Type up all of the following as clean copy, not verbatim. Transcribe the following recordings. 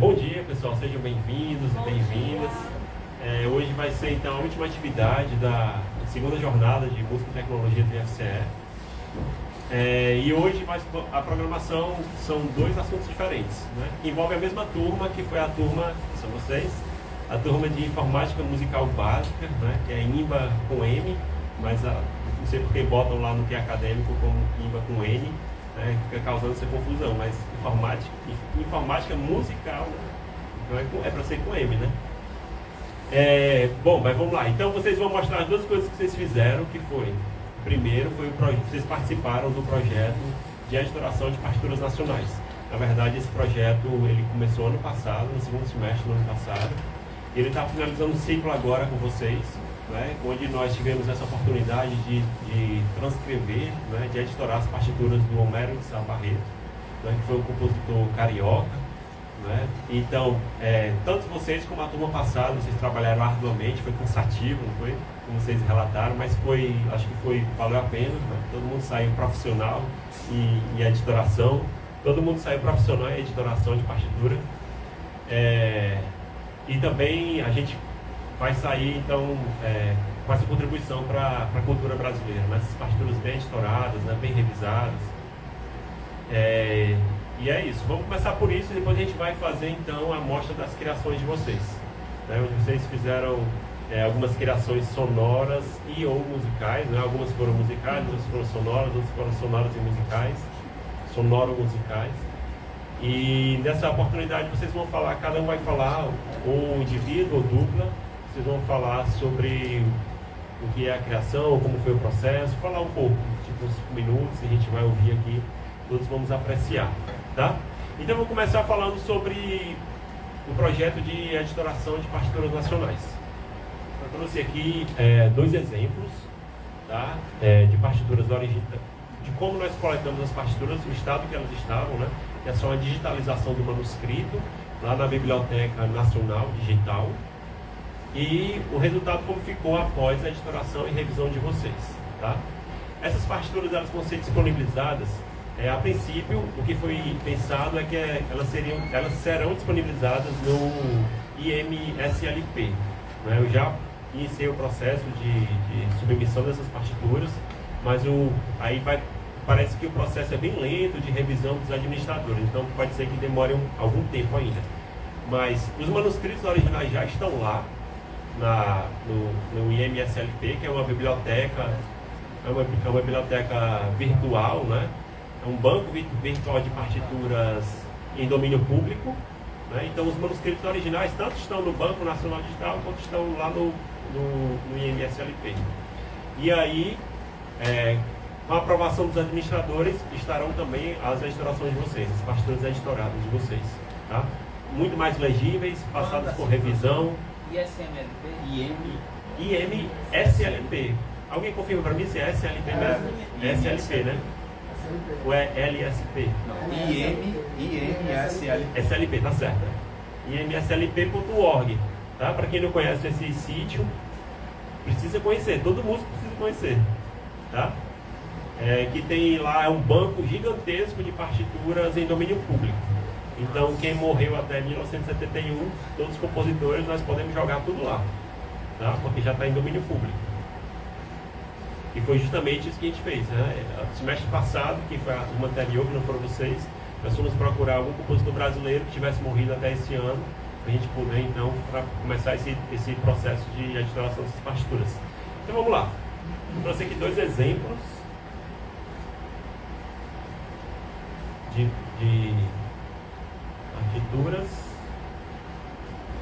Bom dia, pessoal, sejam bem-vindos e bem-vindas. Hoje vai ser então a última atividade da segunda jornada de Música e Tecnologia do IFCE. E hoje a programação são dois assuntos diferentes, né? Que envolve a mesma turma, que foi a turma, são vocês, a turma de Informática Musical Básica, né? Que é IMBA com M, mas não sei porque botam lá no que é acadêmico como IMBA com N. Fica causando essa confusão, mas informática musical, né? Então é para ser com M, né? Bom, mas vamos lá. Então vocês vão mostrar as duas coisas que vocês fizeram, que foi, primeiro, vocês participaram do projeto de editoração de partituras nacionais. Na verdade, esse projeto ele começou ano passado, no segundo semestre do ano passado, e ele está finalizando o ciclo agora com vocês, né, onde nós tivemos essa oportunidade de transcrever, né, de editorar as partituras do Homero de Sá Barreto, né, que foi um compositor carioca, né. Então, tanto vocês como a turma passada, vocês trabalharam arduamente, foi cansativo, não foi? Como vocês relataram, mas acho que valeu a pena, né? Todo mundo saiu profissional em editoração, todo mundo saiu profissional em editoração de partitura, e também a gente vai sair, então, com essa contribuição para a cultura brasileira, né? Essas partituras bem editoradas, né? Bem revisadas. E é isso. Vamos começar por isso e depois a gente vai fazer, então, a amostra das criações de vocês, né? Onde vocês fizeram algumas criações sonoras e ou musicais, né? Algumas foram musicais, outras foram sonoras, outras foram sonoras e musicais, sonoro-musicais. E nessa oportunidade vocês vão falar, cada um vai falar, ou indivíduo ou dupla. Vocês vão falar sobre o que é a criação, como foi o processo, falar um pouco, tipo uns 5 minutos, a gente vai ouvir aqui, todos vamos apreciar, tá? Então eu vou começar falando sobre o projeto de editoração de partituras nacionais. Eu trouxe aqui 2 exemplos, tá? De partituras de como nós coletamos as partituras, o estado que elas estavam, né? Que é só a digitalização do manuscrito, lá na Biblioteca Nacional Digital. E o resultado como ficou após a editoração e revisão de vocês, tá? Essas partituras elas vão ser disponibilizadas, a princípio, o que foi pensado é que elas serão disponibilizadas no IMSLP, né? Eu já iniciei o processo de submissão dessas partituras, mas parece que o processo é bem lento de revisão dos administradores, então pode ser que demore algum tempo ainda. Mas os manuscritos originais já estão lá, no IMSLP, que é uma biblioteca, biblioteca virtual, né? É um banco virtual de partituras em domínio público, né? Então os manuscritos originais tanto estão no Banco Nacional Digital quanto estão lá no IMSLP. E aí, com a aprovação dos administradores, estarão também as editorações de vocês, as partituras editoradas de vocês, tá? Muito mais legíveis, passadas por revisão. IMSLP. Alguém confirma para mim se é SLP mesmo? SLP, né? Ou é LSP? IMSLP. SLP, tá certo. IMSLP.org. Tá? Para quem não conhece esse sítio, precisa conhecer, todo músico precisa conhecer. Tá? Que tem lá um banco gigantesco de partituras em domínio público. Então, quem morreu até 1971, todos os compositores, nós podemos jogar tudo lá, tá? Porque já está em domínio público. E foi justamente isso que a gente fez, né? No semestre passado, que foi a turma anterior, que não foram vocês, nós fomos procurar algum compositor brasileiro que tivesse morrido até esse ano, para a gente poder, então, começar esse processo de editoração dessas partituras. Então, vamos lá. Eu trouxe aqui 2 exemplos de partituras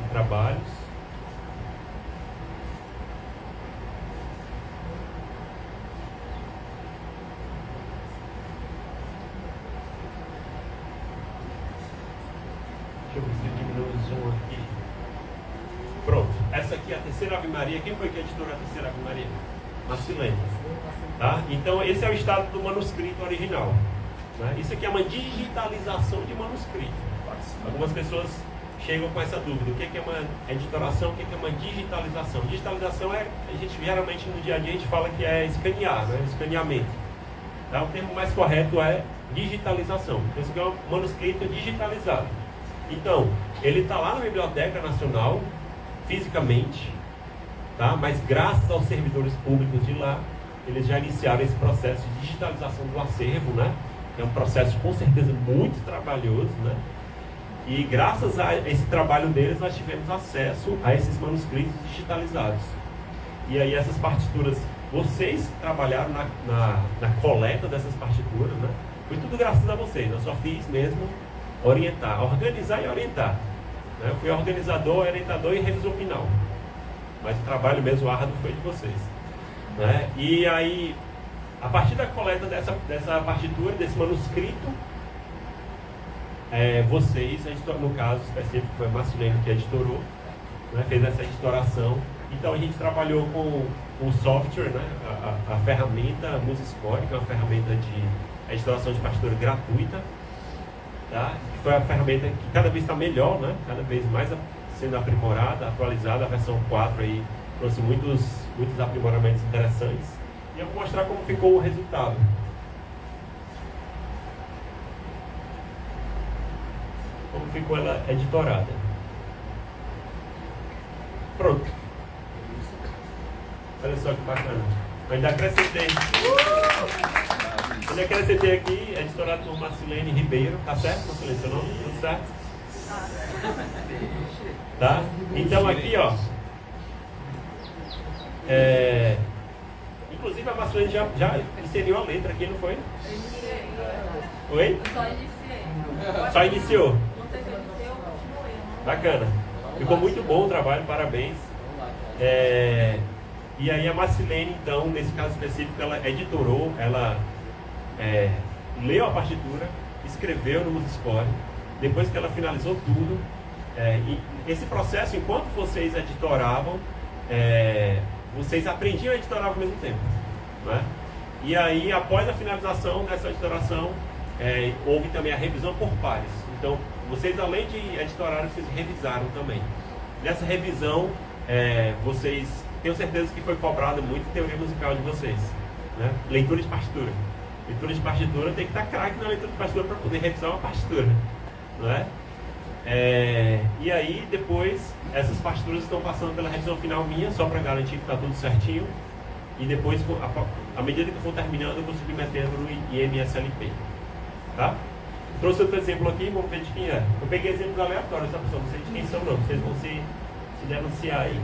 e trabalhos. Deixa eu ver se eu diminuo o zoom aqui. Pronto, essa aqui é a Terceira Ave Maria. Quem foi que editou a Terceira Ave Maria? Marcilene. Tá? Então esse é o estado do manuscrito original, né? Isso aqui é uma digitalização de manuscrito. Algumas pessoas chegam com essa dúvida: o que é uma editoração, o que é uma digitalização? Digitalização a gente geralmente no dia a dia a gente fala que é escanear, né? Escaneamento. Tá? O termo mais correto é digitalização. Esse aqui é um manuscrito digitalizado. Então, ele está lá na Biblioteca Nacional, fisicamente, tá? Mas graças aos servidores públicos de lá, eles já iniciaram esse processo de digitalização do acervo, né? É um processo com certeza muito trabalhoso, né? E graças a esse trabalho deles, nós tivemos acesso a esses manuscritos digitalizados. E aí essas partituras, vocês trabalharam na coleta dessas partituras, né? Foi tudo graças a vocês, eu só fiz mesmo orientar, organizar e orientar. Né? Eu fui organizador, orientador e revisor final. Mas o trabalho mesmo árduo foi de vocês. Né? E aí, a partir da coleta dessa partitura, desse manuscrito, vocês, no caso específico, foi a Marcilene que editorou, né? Fez essa editoração. Então a gente trabalhou com o software, né? a ferramenta MuseScore, que é uma ferramenta de editoração de partitura gratuita, tá? Que foi a ferramenta que cada vez está melhor, né? Cada vez mais sendo aprimorada, atualizada. A versão 4 aí trouxe muitos aprimoramentos interessantes. E eu vou mostrar como ficou o resultado. Como ficou ela editorada. Pronto. Olha só que bacana. Eu ainda acrescentei. Ainda acrescentei aqui, editorado por Marcilene Ribeiro. Tá certo, Marcilene? Seu nome? Tudo certo? Tá? Então aqui, ó. Inclusive a Marcilene já inseriu a letra aqui, não foi? Oi? Só iniciou. Bacana. Ficou muito bom o trabalho, parabéns. E aí a Marcilene, então, nesse caso específico, ela editorou, ela leu a partitura, escreveu no MuseScore. Depois que ela finalizou tudo, e esse processo, enquanto vocês editoravam, vocês aprendiam a editorar ao mesmo tempo, né? E aí, após a finalização dessa editoração, houve também a revisão por pares. Então, vocês, além de editorarem, vocês revisaram também. Nessa revisão, vocês, tenho certeza que foi cobrado muito teoria musical de vocês, né? Leitura de partitura. Leitura de partitura tem que estar craque na leitura de partitura para poder revisar uma partitura, não é? E aí, depois, essas partituras estão passando pela revisão final minha, só para garantir que está tudo certinho. E depois, à medida que eu for terminando, eu vou submetendo no IMSLP. Tá? Trouxe outro exemplo aqui, vamos ver de quem é. Eu peguei exemplos aleatórios, tá, pessoal? Não sei de quem são, não. Vocês vão se denunciar aí.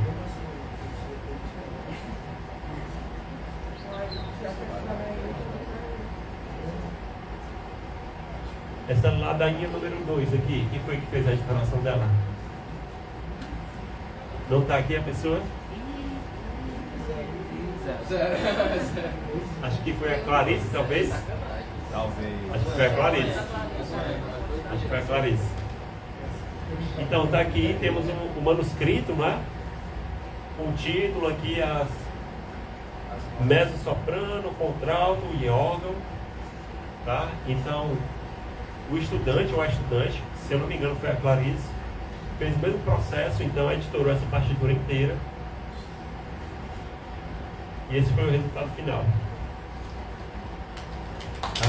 Essa ladainha número 2 aqui, quem foi que fez a instalação dela? Não está aqui a pessoa? Acho que foi a Clarice, talvez? Talvez. Acho que foi a Clarice. Acho que foi a Clarice. Então está aqui, temos o manuscrito, né? Com o título aqui, as mezzo-soprano, contralto e órgão. Tá? Então, o estudante ou a estudante, se eu não me engano foi a Clarice, fez o mesmo processo, então editorou essa partitura inteira. E esse foi o resultado final. Tá?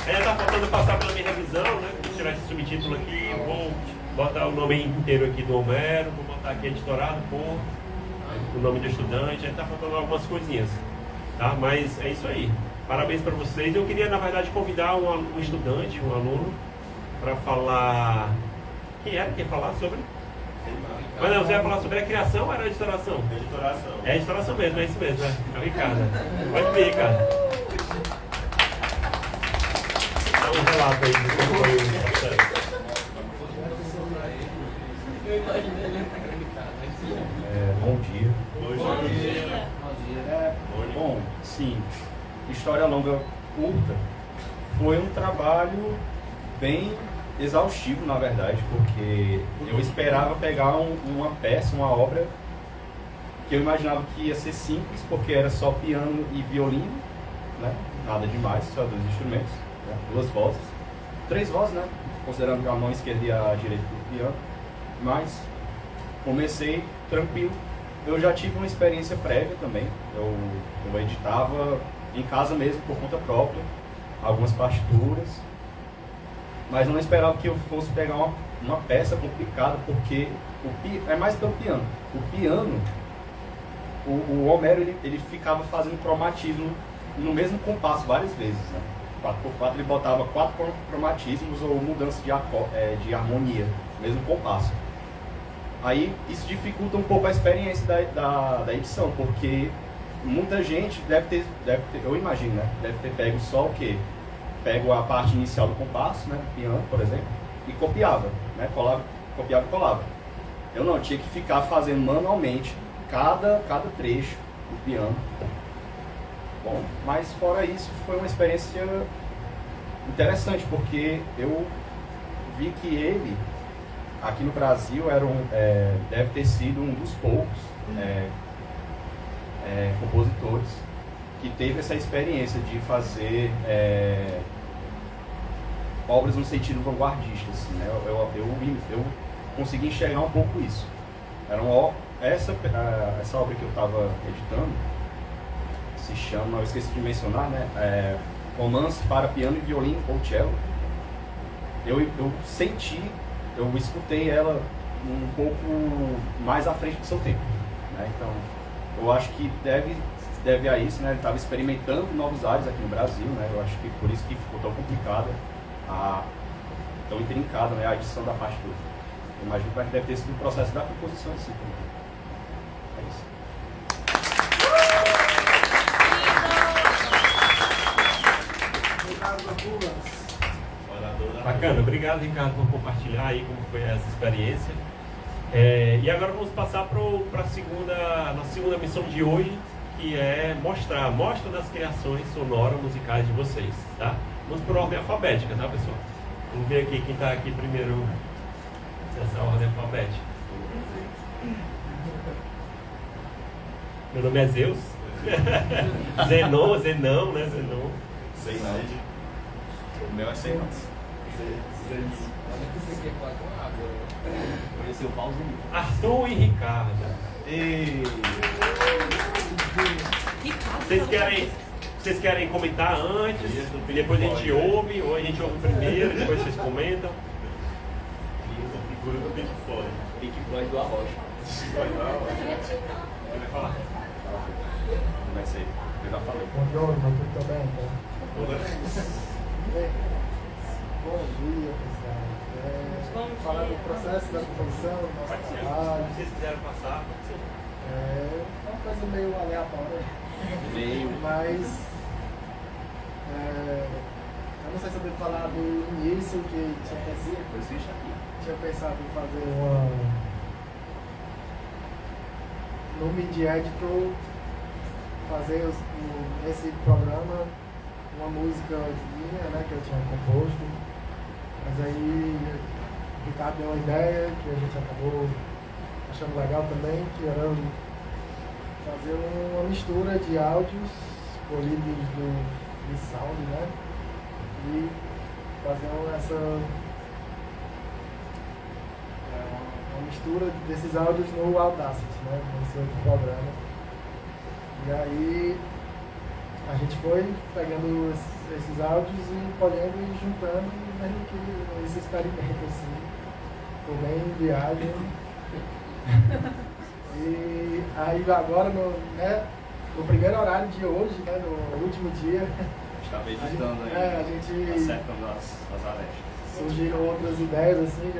Ainda está faltando passar pela minha revisão, né? Vou tirar esse subtítulo aqui, vou botar o nome inteiro aqui do Homero, vou botar aqui editorado por o nome do estudante, ainda está faltando algumas coisinhas. Tá? Mas é isso aí. Parabéns para vocês. Eu queria, na verdade, convidar um estudante, um aluno, para falar. Quem era que ia falar sobre? Mas não, você ia falar sobre a criação ou era a editoração? Editoração. É editoração mesmo, é isso mesmo, é o Ricardo. Pode vir, Ricardo. Dá um relato aí de como foi o processo. Bom dia. Bom dia. Bom, sim. História longa curta foi um trabalho bem exaustivo, na verdade, porque eu esperava pegar uma peça, uma obra que eu imaginava que ia ser simples, porque era só piano e violino, né? Nada demais, só dois instrumentos, né? 2 vozes, 3 vozes, né? Considerando a mão esquerda e a direita do piano, mas comecei tranquilo. Eu já tive uma experiência prévia também, eu editava em casa mesmo, por conta própria, algumas partituras. mas não esperava que eu fosse pegar uma peça complicada, porque é mais pelo piano. O piano, o Homero, ele ficava fazendo cromatismo no mesmo compasso várias vezes, né? 4x4 ele botava 4 cromatismos ou mudança de harmonia no mesmo compasso. Aí isso dificulta um pouco a experiência da edição, porque muita gente deve ter, eu imagino, né? Deve ter pego só o quê? Pego a parte inicial do compasso, né? Piano, por exemplo, e copiava, né? Copiava e colava. Eu não, tinha que ficar fazendo manualmente cada trecho do piano. Bom, mas fora isso, foi uma experiência interessante, porque eu vi que ele, aqui no Brasil, deve ter sido um dos poucos compositores que teve essa experiência de fazer obras no sentido vanguardista, assim, né? Eu consegui enxergar um pouco isso. Essa obra que eu estava editando se chama, eu esqueci de mencionar, né? Romance para piano e violino ou cello. Eu escutei ela um pouco mais à frente do seu tempo, né? Então, eu acho que deve a isso, né? Ele estava experimentando novos ares aqui no Brasil, né? Eu acho que por isso que ficou tão complicada, tão intrincada, né? A edição da partitura. Eu imagino que deve ter sido o processo da composição em si também. É isso. Bacana, obrigado, Ricardo, por compartilhar aí como foi essa experiência. E agora vamos passar para a nossa segunda missão de hoje, que é mostra das criações sonoras musicais de vocês, tá? Vamos por ordem alfabética, tá, pessoal? Vamos ver aqui quem está aqui primeiro nessa ordem alfabética. Meu nome é Zeus. Zenão, né? Zenon. O meu é sem Conheceu o Pauzinho. Arthur e Ricardo. Vocês querem comentar antes? Depois a gente ouve, ou a gente ouve primeiro, depois vocês comentam? Figura do Pink Floyd. Pink Floyd do Arrocha. Quem vai falar? Começa aí, eu já falei. Buongiorno, tudo bem? Bom dia, pessoal. Vamos falar do processo da composição, do nosso trabalho. Se vocês quiserem passar, É uma coisa meio aleatória, mas eu não sei se eu devo falar do início, que tinha pensado em fazer no MIDI Editor, fazer nesse programa uma música minha, né, que eu tinha composto, mas aí o Ricardo deu uma ideia que a gente acabou achando legal também, que era fazer uma mistura de áudios polidos do Sound, né, e fazer uma mistura desses áudios no Audacity, né, nesse outro programa. E aí a gente foi pegando esses áudios e colhendo e juntando, mesmo que esse experimento assim, ficou bem em viagem. E aí agora no primeiro horário de hoje, né, no último dia, Estava editando aí, a gente acertando as arestas. surgiram outras ideias assim,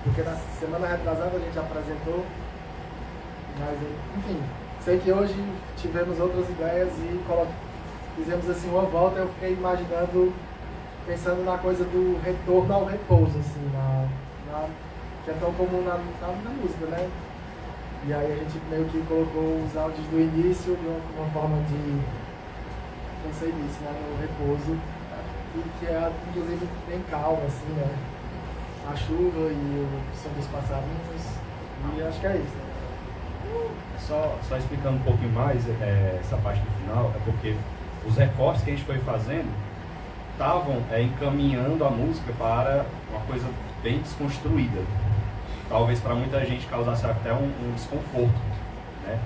porque na semana retrasada a gente apresentou, mas enfim, sei que hoje tivemos outras ideias e fizemos assim uma volta. Eu fiquei imaginando, pensando na coisa do retorno ao repouso, assim, que é tão comum na música, né? E aí a gente meio que colocou os áudios do início de uma forma de, pensei nisso, né? No repouso, e que é inclusive bem calmo, assim, né? A chuva e o som dos passarinhos, e acho que é isso, né? Só explicando um pouquinho mais essa parte do final, é porque os recortes que a gente foi fazendo estavam encaminhando a música para uma coisa bem desconstruída. Talvez para muita gente causasse até um desconforto, né?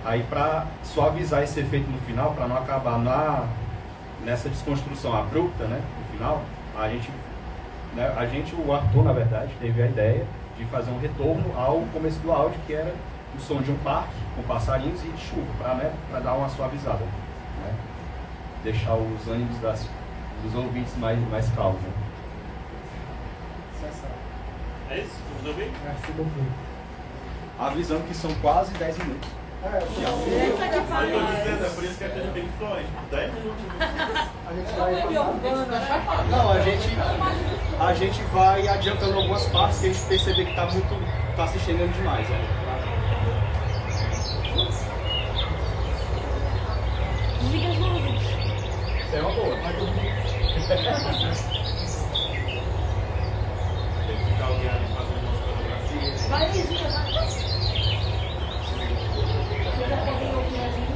Aí para suavizar esse efeito no final, para não acabar nessa desconstrução abrupta, né, no final, o Arthur, na verdade, teve a ideia de fazer um retorno ao começo do áudio, que era o som de um parque com passarinhos e de chuva, para dar uma suavizada, né? Deixar os ânimos dos ouvintes mais calmos. Né? É isso? Tudo bem? Merci beaucoup. Avisando que são quase 10 minutos. Eu tô dizendo, é por isso que é pelo Pink Floyd. 10 minutos. A gente vai Não, a gente vai adiantando algumas partes que a gente perceber que tá se estendendo demais. Ó. Desliga as luzes. Isso é uma boa. Tem que ficar alguém ali fazendo umas fotografias. Vai, Liginha, vai. Eu já peguei o viadinho.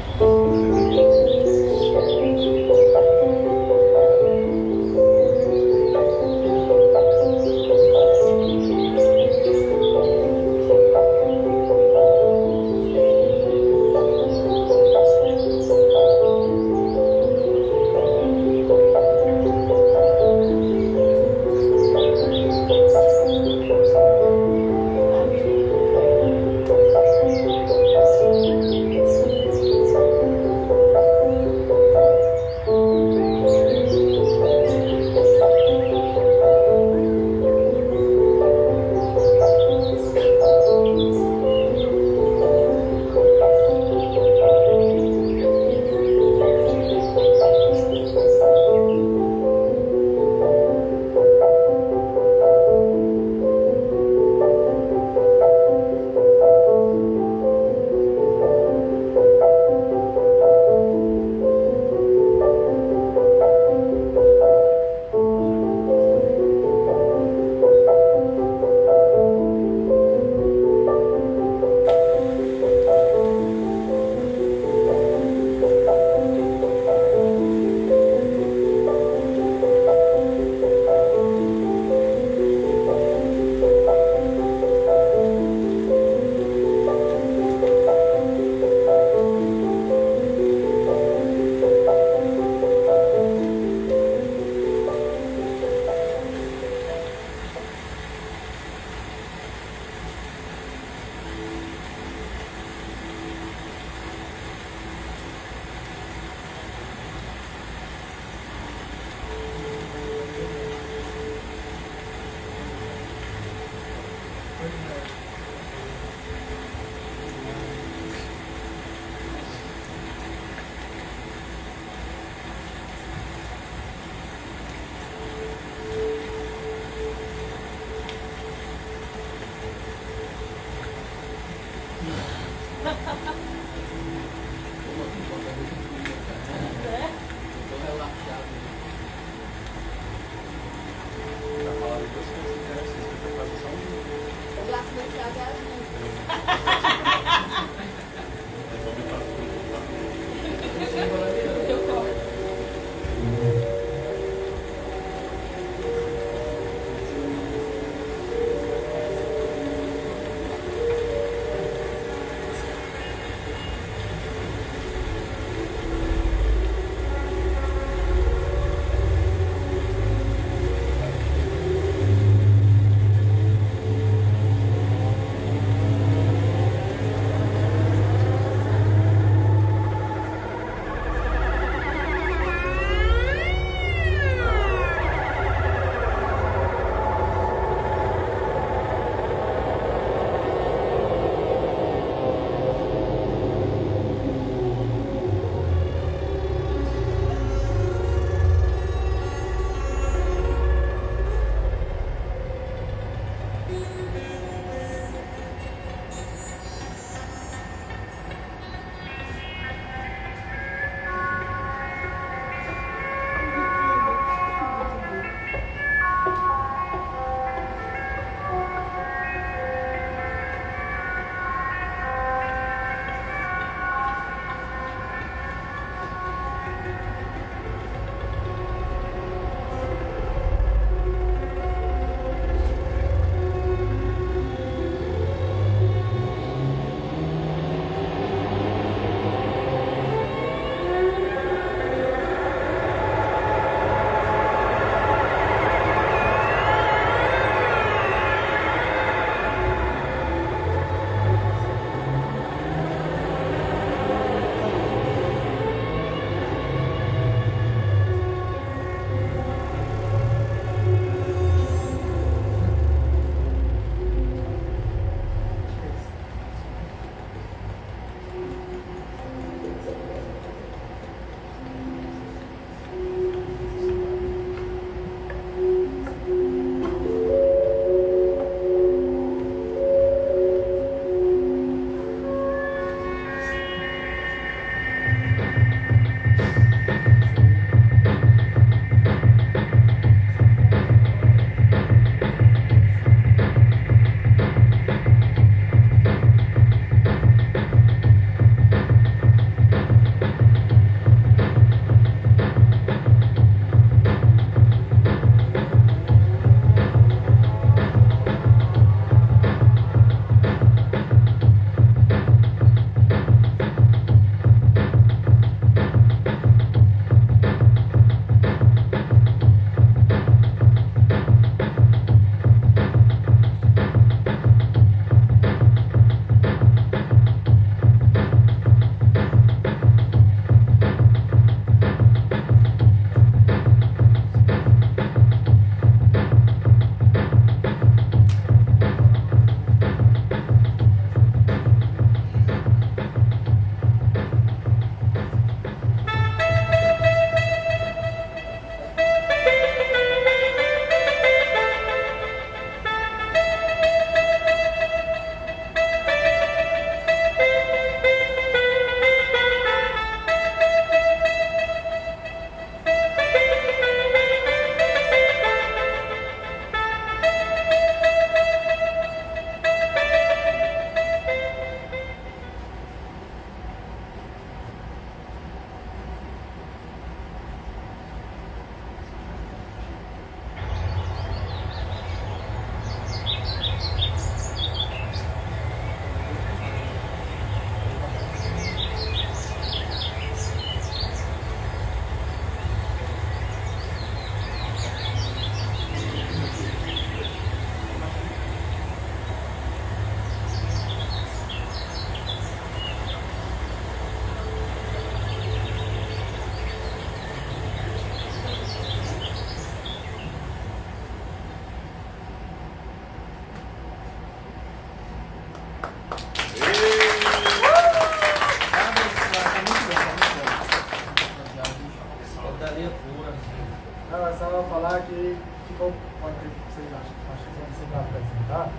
Não, é só falar que ficou, pode ter, vocês acham que você vai apresentar,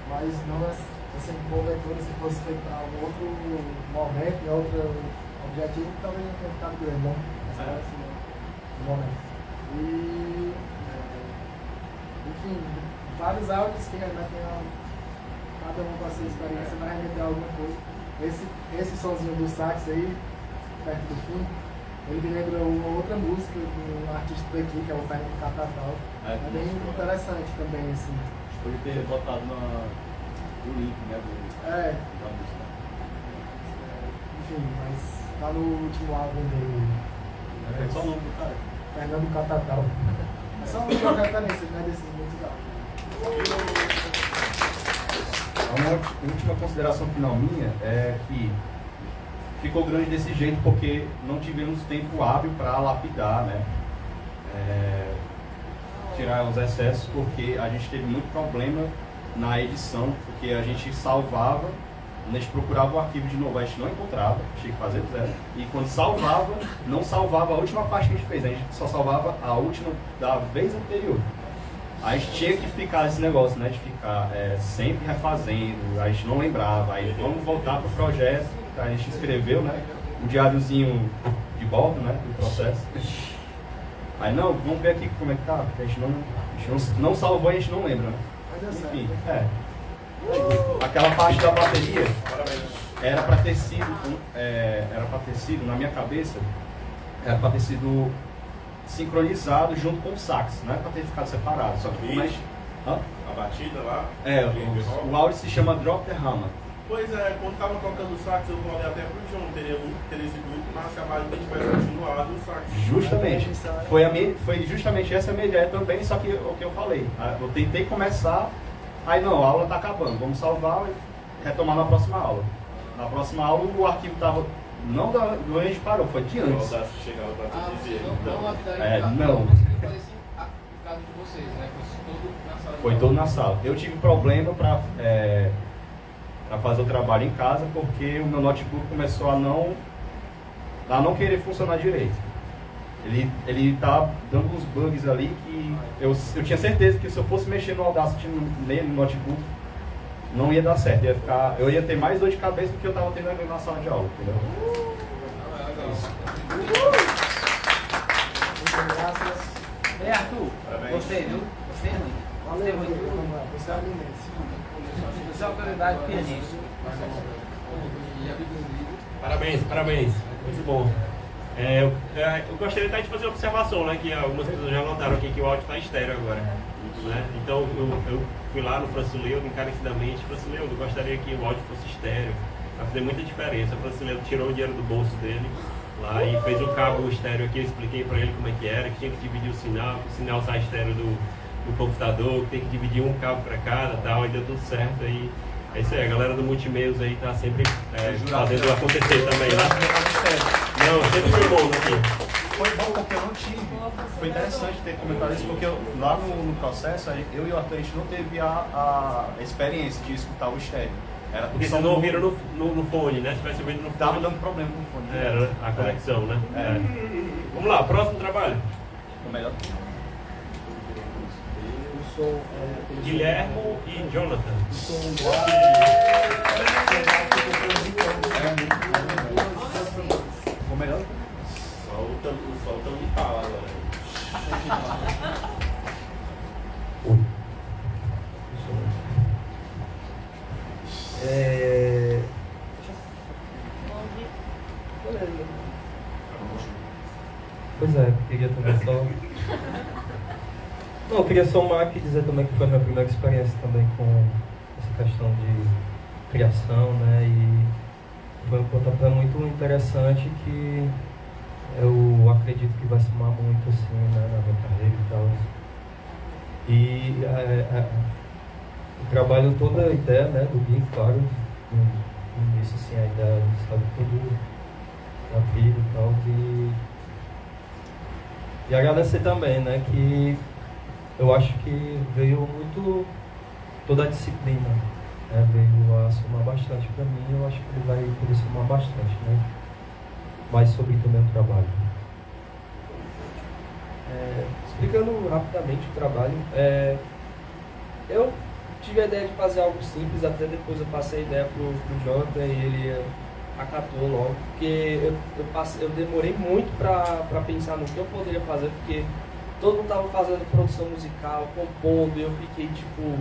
mas não é assim, porventura, se fosse feito para um outro momento, em outro objetivo, talvez não tenha ficado grande, não? Essa é assim, no momento. E, enfim, vários áudios que ainda tem cada um com a sua experiência vai remeter alguma coisa. Esse sonzinho do sax aí, perto do fim, ele me lembra uma outra música de um artista daqui, que é o Fernando Catatal. É bem interessante também, assim. Pode ter botado no link, né? Da música. Enfim, mas tá no último álbum dele. É só o nome do cara. Fernando Catatal. É só uma referência, né, desses muitos álbuns. A última consideração final minha é que ficou grande desse jeito porque não tivemos tempo hábil para lapidar, né? Tirar os excessos, porque a gente teve muito problema na edição, porque a gente salvava, a gente procurava o arquivo de novo, a gente não encontrava, tinha que fazer do zero, e quando salvava, não salvava a última parte que a gente fez, a gente só salvava a última da vez anterior. A gente tinha que ficar esse negócio, né, de ficar sempre refazendo, a gente não lembrava, aí vamos voltar pro projeto, a gente escreveu, né, um diáriozinho de bordo, né, do processo. Aí não, vamos ver aqui como é que tá, porque a gente não salvou e a gente não lembra, né. Enfim, aquela parte da bateria era para ter sido, na minha cabeça, era para ter sido sincronizado junto com o sax, não é para ter ficado separado. Só que A batida lá? O áudio se chama Drop the Hammer. Pois é, quando tava tocando o sax, eu falei até pro John, teria sido muito massa a mais que a gente tivesse continuado o sax. Justamente. Foi justamente essa a minha ideia também, só que o que eu falei. Eu tentei começar, aí não, a aula tá acabando, vamos salvar e retomar na próxima aula. Na próxima aula o arquivo tava, não do onde a gente parou, foi de antes. Chegava pra te dizer. Não. Caso de vocês, né? Foi todo na sala. Eu tive problema para fazer o trabalho em casa porque o meu notebook começou a não querer funcionar direito. Ele tá dando uns bugs ali que eu tinha certeza que se eu fosse mexer no Audacity no notebook não ia dar certo. Eu ia ter mais dor de cabeça do que eu estava tendo na sala de aula, entendeu? Muitas graças. Ei, Arthur, gostei, viu? Gostei muito. Valeu, você é imenso. Você é autoridade pianista. Parabéns. Muito bom. Eu gostaria até de fazer uma observação, né? Que algumas pessoas já notaram aqui que o áudio está estéreo agora. Né? Então eu fui lá no Francileudo encarecidamente. Francileudo, eu gostaria que o áudio fosse estéreo. Vai fazer muita diferença. O Francileudo tirou o dinheiro do bolso dele lá e fez um cabo estéreo aqui. Eu expliquei para ele como é que era, que tinha que dividir o sinal sai estéreo do computador, que tem que dividir um cabo para cada tal, e deu tudo certo aí. É isso aí, a galera do Multimeios aí tá sempre fazendo acontecer também, né? Não, sempre foi bom aqui. Foi bom porque eu não tive. Foi interessante ter comentado isso, porque lá no processo, eu e o Arthur, a gente não teve a experiência de escutar o estéreo. Era porque vocês não ouviram no fone, né? Se tivesse ouvido no fone. Tava dando problema no fone. Era a conexão, né? Vamos lá, próximo trabalho. O melhor. Guilhermo e Jonathan. O melhor? Solta o guitarra agora. Pois é, queria também só... Não, eu queria somar aqui e dizer também que foi a minha primeira experiência também com essa questão de criação, né? E foi um pontapé muito interessante que eu acredito que vai somar muito assim, né, na minha carreira e tal. E o trabalho, toda a ideia, né, do Gui, claro, no início assim, ainda sabe tudo na vida e tal. E agradecer também, né, que eu acho que veio muito toda a disciplina veio a somar bastante para mim. Eu acho que ele vai poder somar bastante, né? Mais sobre também o trabalho. Explicando rapidamente o trabalho, eu tive a ideia de fazer algo simples, até depois eu passei a ideia pro Jonathan e ele acatou logo, porque eu demorei muito para pensar no que eu poderia fazer, porque todo mundo tava fazendo produção musical, compondo, e eu fiquei tipo,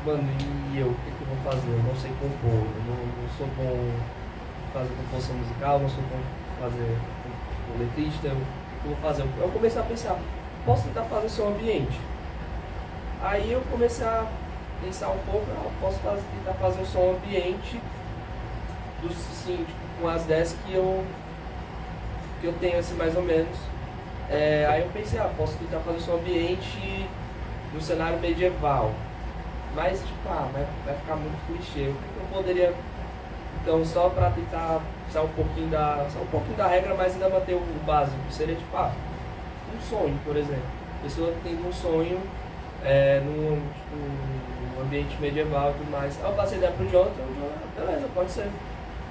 mano, e eu, o que eu vou fazer? Eu não sei compor, eu não sou bom em fazer composição musical, não sou bom em fazer tipo, letrista, o que eu vou fazer? Eu comecei a pensar, posso tentar fazer som ambiente? Aí eu comecei a pensar um pouco, posso tentar fazer um som ambiente assim, tipo, com as ideias que eu tenho assim mais ou menos. Aí eu pensei, posso tentar fazer um som ambiente no cenário medieval. Mas tipo, vai ficar muito clichê. O que eu poderia, então, só para tentar sair um pouquinho da regra, mas ainda manter o básico, seria tipo, um sonho, por exemplo. A pessoa tem um sonho num ambiente medieval e tudo mais. Aí eu passei a ideia pro Jonathan, beleza, pode ser.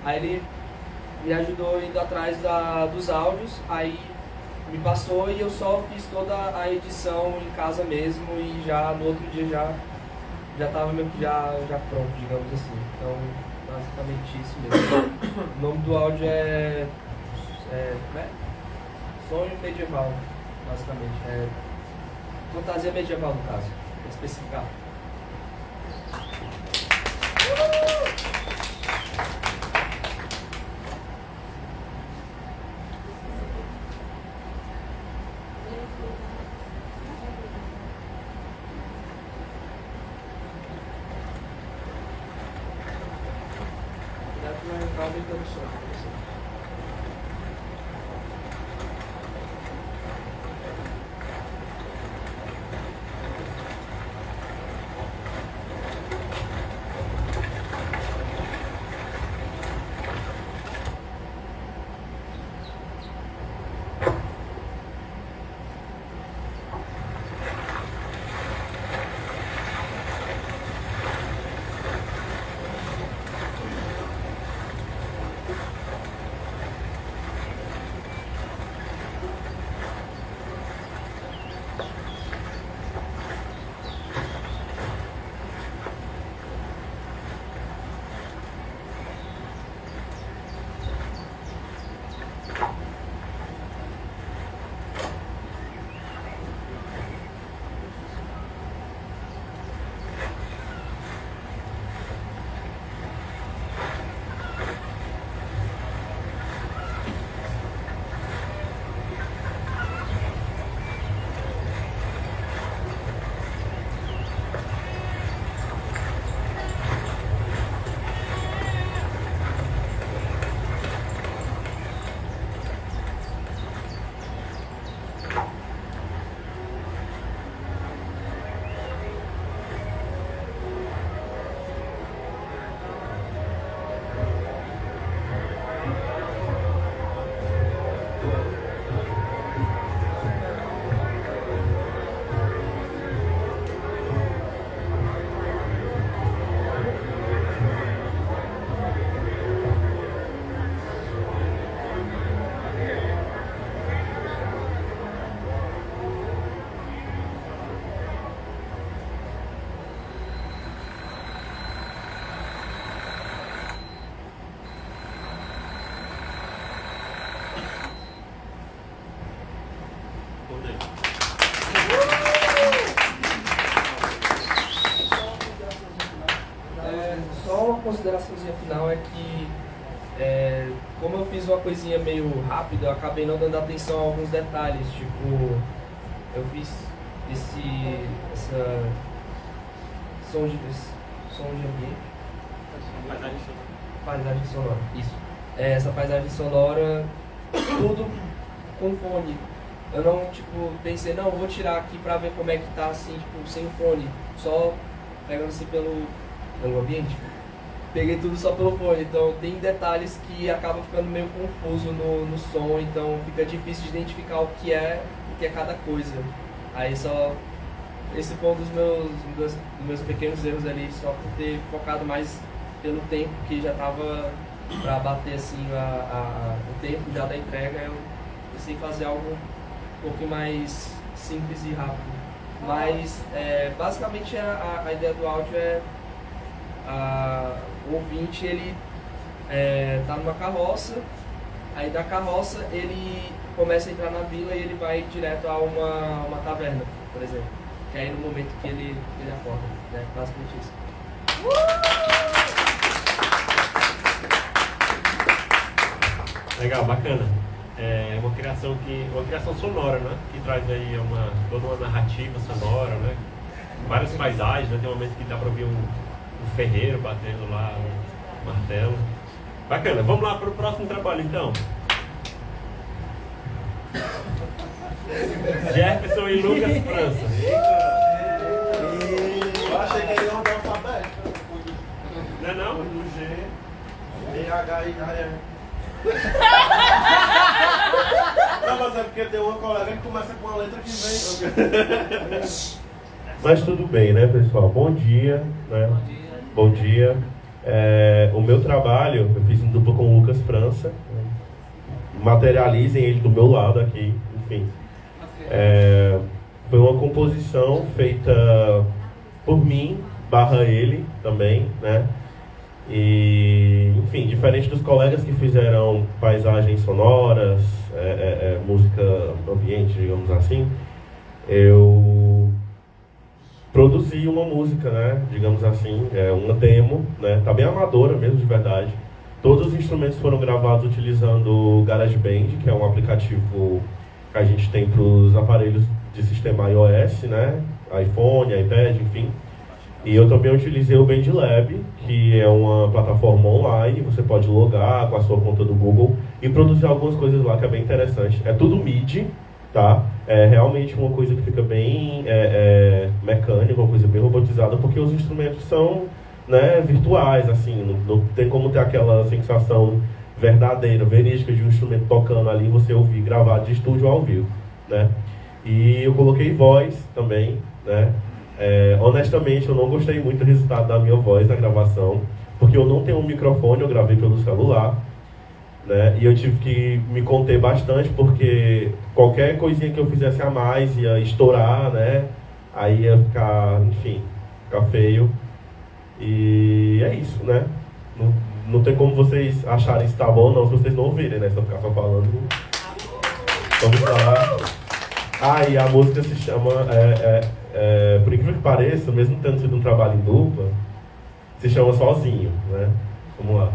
Aí ele me ajudou indo atrás dos áudios, aí me passou e eu só fiz toda a edição em casa mesmo e já no outro dia já estava meio que já pronto, digamos assim. Então, basicamente isso mesmo. O nome do áudio é Sonho Medieval, basicamente. Fantasia medieval, no caso, para especificar. Aumentando o som para você. Consideraçãozinha final é que como eu fiz uma coisinha meio rápida, eu acabei não dando atenção a alguns detalhes, tipo, eu fiz essa som de ambiente, paisagem sonora, isso, essa paisagem sonora, tudo com fone. Eu não, tipo, pensei, não, vou tirar aqui pra ver como é que tá, assim, tipo, sem fone, só pegando assim pelo ambiente. Peguei tudo só pelo fone, então tem detalhes que acabam ficando meio confuso no som, então fica difícil de identificar o que é cada coisa. Aí só esse foi um dos meus pequenos erros ali, só por ter focado mais pelo tempo que já estava para bater assim o tempo já da entrega. Eu pensei em fazer algo um pouquinho mais simples e rápido. Mas basicamente a ideia do áudio é o ouvinte, ele tá numa carroça, aí da carroça ele começa a entrar na vila e ele vai direto a uma taverna, por exemplo. Que é aí no momento que ele acorda, né? Basicamente isso. Legal, bacana. É uma criação sonora, né? Que traz aí toda uma narrativa sonora, né? Várias paisagens, né? Tem um momento que dá para ouvir um ferreiro batendo lá um martelo. Bacana, vamos lá para o próximo trabalho então. Jefferson e Lucas França. Eu achei que ele ia andar alfabeto. Não é não? No G, E-H-I-A-R. Não, mas é porque tem uma colega que começa com uma letra que vem. Mas tudo bem, né, pessoal? Bom dia, né? Bom dia. O meu trabalho, eu fiz em dupla com o Lucas França. Materializem ele do meu lado aqui, enfim. Foi uma composição feita por mim, / ele também, né? E, enfim, diferente dos colegas que fizeram paisagens sonoras, música ambiente, digamos assim, eu produzi uma música, né? Digamos assim, uma demo, né? Tá bem amadora mesmo, de verdade. Todos os instrumentos foram gravados utilizando o GarageBand, que é um aplicativo que a gente tem para os aparelhos de sistema iOS, né? iPhone, iPad, enfim. E eu também utilizei o BandLab, que é uma plataforma online, você pode logar com a sua conta do Google e produzir algumas coisas lá que é bem interessante. É tudo MIDI, tá? É realmente uma coisa que fica bem mecânica, uma coisa bem robotizada, porque os instrumentos são, né, virtuais, assim, não tem como ter aquela sensação verdadeira, verídica de um instrumento tocando ali, você ouvir gravado de estúdio ao vivo, né? E eu coloquei voz também, né? Honestamente, eu não gostei muito do resultado da minha voz na gravação, porque eu não tenho um microfone, eu gravei pelo celular, né? E eu tive que me conter bastante, porque qualquer coisinha que eu fizesse a mais ia estourar, né? Aí ia ficar, enfim, ficar feio. E é isso, né? Não tem como vocês acharem se tá bom ou não, se vocês não ouvirem, né? Se eu ficar só falando. Vamos lá. E a música se chama, por incrível que pareça, mesmo tendo sido um trabalho em dupla, se chama Sozinho, né? Vamos lá.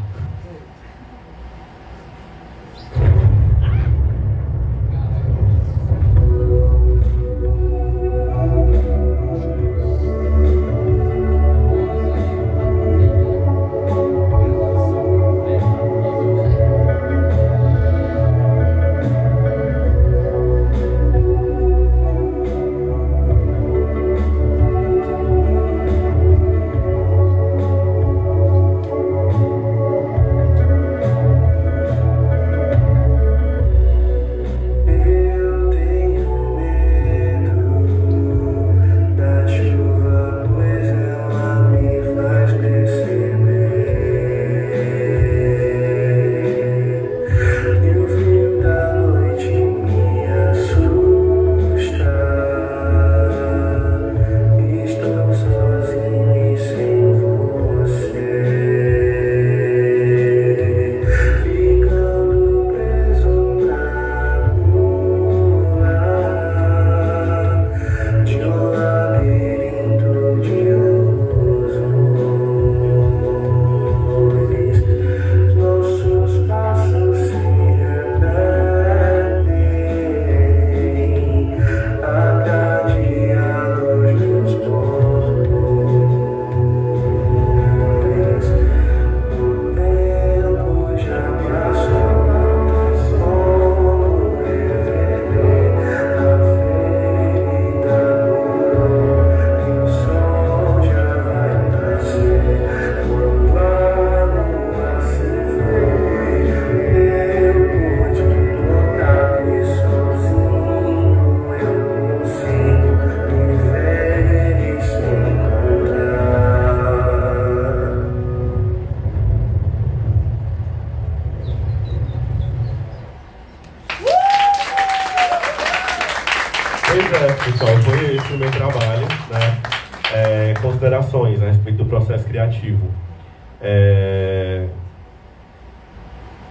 considerações a respeito do processo criativo.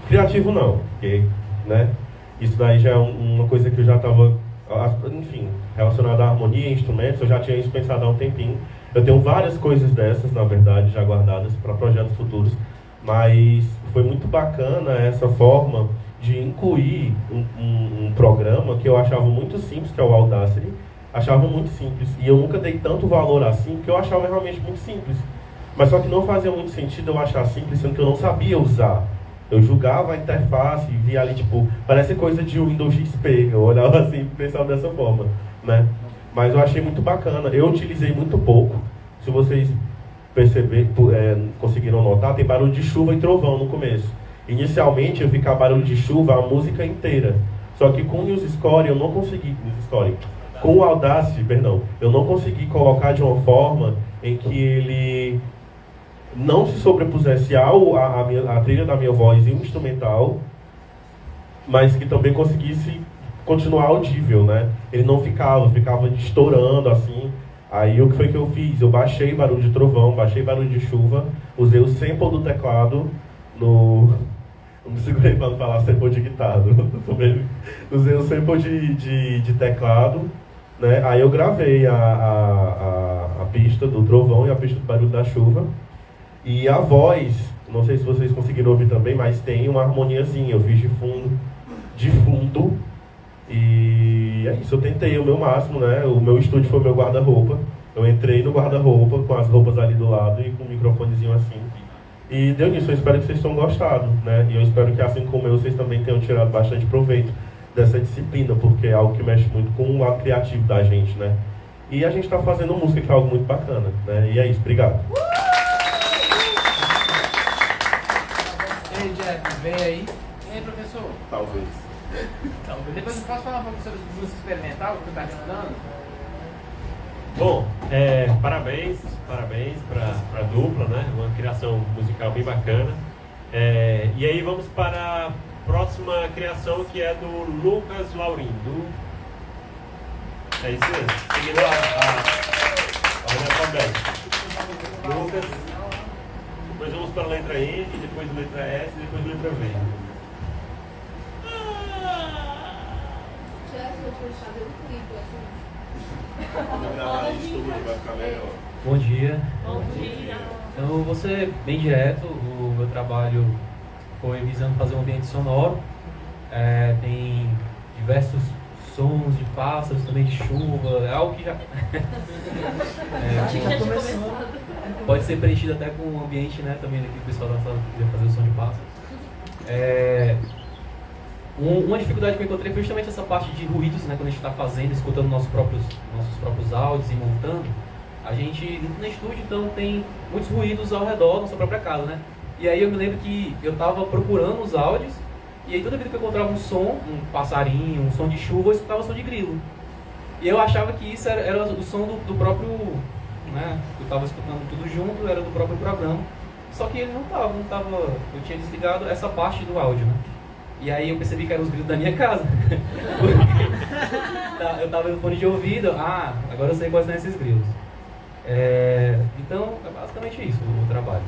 Criativo não, porque, né, isso daí já é uma coisa que eu já estava, enfim, relacionada à harmonia, instrumentos, eu já tinha isso pensado há um tempinho. Eu tenho várias coisas dessas, na verdade, já guardadas para projetos futuros, mas foi muito bacana essa forma de incluir um programa que eu achava muito simples, que é o Audacity. Achava muito simples, e eu nunca dei tanto valor assim, porque eu achava realmente muito simples. Mas só que não fazia muito sentido eu achar simples, sendo que eu não sabia usar. Eu julgava a interface e via ali, tipo, parece coisa de Windows XP, eu olhava assim e pensava dessa forma, né? Mas eu achei muito bacana, eu utilizei muito pouco. Se vocês conseguiram notar, tem barulho de chuva e trovão no começo. Inicialmente eu ficava barulho de chuva a música inteira, só que com o MuseScore eu não consegui, com o Audacity, eu não consegui colocar de uma forma em que ele não se sobrepusesse a trilha da minha voz e o instrumental, mas que também conseguisse continuar audível, né? Ele não ficava estourando assim. Aí o que foi que eu fiz? Eu baixei barulho de trovão, baixei barulho de chuva, usei o sample do teclado no... Não me segurei para não falar sample de guitarra, usei o sample de teclado, né? Aí eu gravei a pista do trovão e a pista do barulho da chuva. E a voz, não sei se vocês conseguiram ouvir também, mas tem uma harmoniazinha, eu fiz de fundo. E é isso, eu tentei o meu máximo, né? O meu estúdio foi o meu guarda-roupa. Eu entrei no guarda-roupa com as roupas ali do lado e com o microfonezinho assim. E deu nisso, eu espero que vocês tenham gostado, né? E eu espero que, assim como eu, vocês também tenham tirado bastante proveito dessa disciplina, porque é algo que mexe muito com o lado criativo da gente, né? E a gente está fazendo música, que é algo muito bacana, né? E é isso, obrigado. E aí, Jeff, vem aí. E aí, professor? Talvez. Depois eu posso falar um pouco sobre música experimental que você está estudando? Bom, parabéns para a dupla, né? Uma criação musical bem bacana. E aí vamos para a próxima criação, que é do Lucas Laurim. É isso mesmo, seguindo a ordem alfabética. Lucas, depois vamos para a letra N, depois a letra S e depois a letra V. Bom dia. Bom dia. Então, eu vou ser bem direto. O meu trabalho foi visando fazer um ambiente sonoro. Tem diversos sons de pássaros, também de chuva. É algo que já... pode ser preenchido até com o ambiente, né? Também aqui o pessoal da sala que quiser fazer o som de pássaros. Uma dificuldade que eu encontrei foi justamente essa parte de ruídos, né? Quando a gente está fazendo, escutando nossos próprios áudios e montando, a gente, no estúdio, então, tem muitos ruídos ao redor da nossa própria casa, né? E aí eu me lembro que eu estava procurando os áudios, e aí toda vez que eu encontrava um som, um passarinho, um som de chuva, eu escutava o som de grilo. E eu achava que isso era o som do próprio, né? Eu estava escutando tudo junto, era do próprio programa. Só que ele não estava, eu tinha desligado essa parte do áudio, né? E aí eu percebi que eram os gritos da minha casa. Eu estava no fone de ouvido, agora eu sei quais são esses gritos. Então, é basicamente isso o trabalho.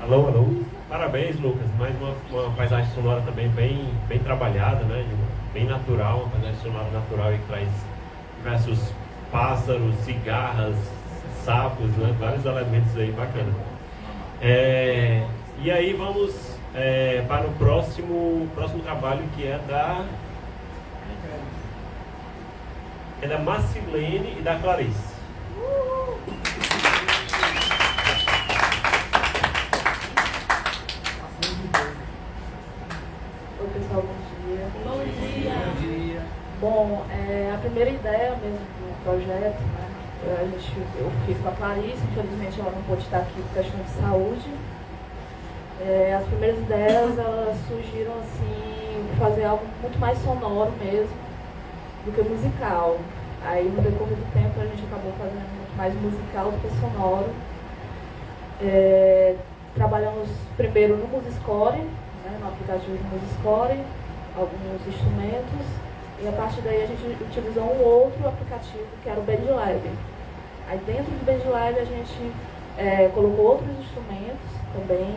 Alô, alô. Parabéns, Lucas. Mais uma paisagem sonora também bem trabalhada, né? Bem natural, uma paisagem sonora natural e que traz diversos pássaros, cigarras, sapos, né? Vários elementos aí bacana. E aí vamos para o próximo trabalho, que é da Marcilene e da Clarice. Oi pessoal, bom dia. Bom dia. Bom dia. Bom, a primeira ideia mesmo do projeto, né? Eu fiz com a Clarice, infelizmente ela não pôde estar aqui por questão de saúde. As primeiras ideias elas surgiram assim, fazer algo muito mais sonoro mesmo do que musical. Aí no decorrer do tempo a gente acabou fazendo muito mais musical do que sonoro. Trabalhamos primeiro no Musiscore, né, no aplicativo do Musiscore, alguns instrumentos, e a partir daí a gente utilizou um outro aplicativo que era o BandLab. Aí dentro do BandLab a gente colocou outros instrumentos também.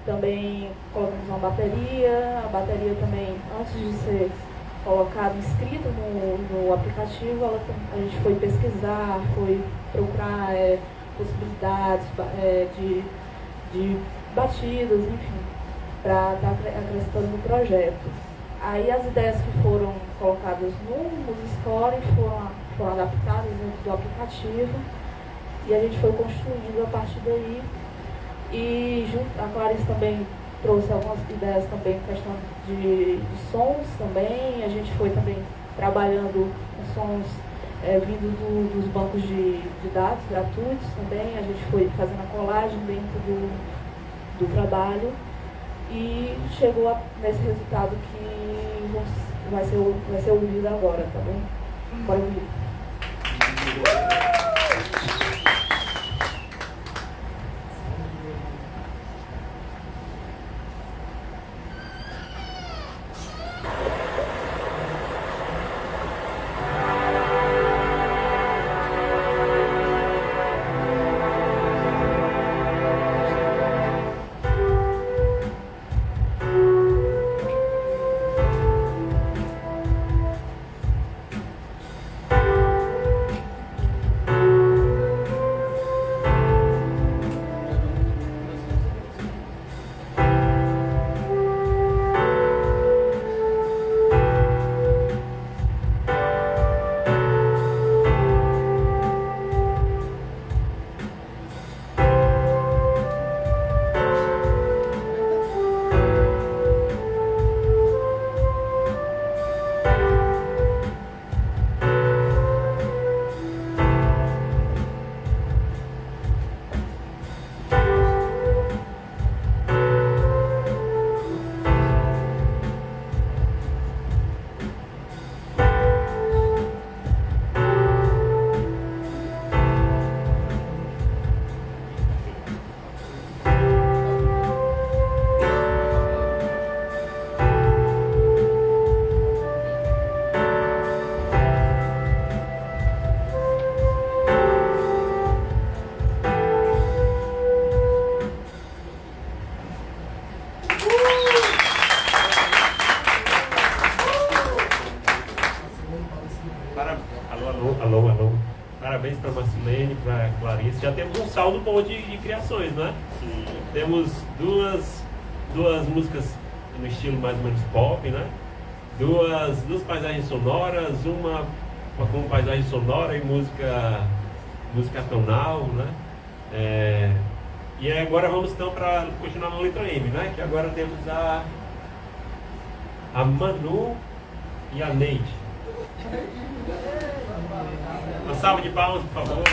Também colocamos uma bateria. A bateria também, antes de ser colocada, inscrita no aplicativo, a gente foi pesquisar, foi procurar possibilidades de batidas, enfim, para estar acrescentando no projeto. Aí as ideias que foram colocadas no Musiscore foram adaptadas dentro do aplicativo e a gente foi construindo a partir daí. E a Clarice também trouxe algumas ideias também em questão de sons também. A gente foi também trabalhando com sons vindo dos bancos de dados gratuitos também. A gente foi fazendo a colagem dentro do trabalho e chegou nesse resultado que vai ser ouvido agora, tá bom? Bora ouvir. Alô. Parabéns para Marcilene, para Clarice. Já temos um saldo bom de criações, né? Sim. Temos duas músicas no estilo mais ou menos pop, né? Duas paisagens sonoras, uma com paisagem sonora e música tonal, né? E agora vamos então para continuar na letra M, né? Que agora temos a Manu e a Neide. Uma salva de palmas, por favor.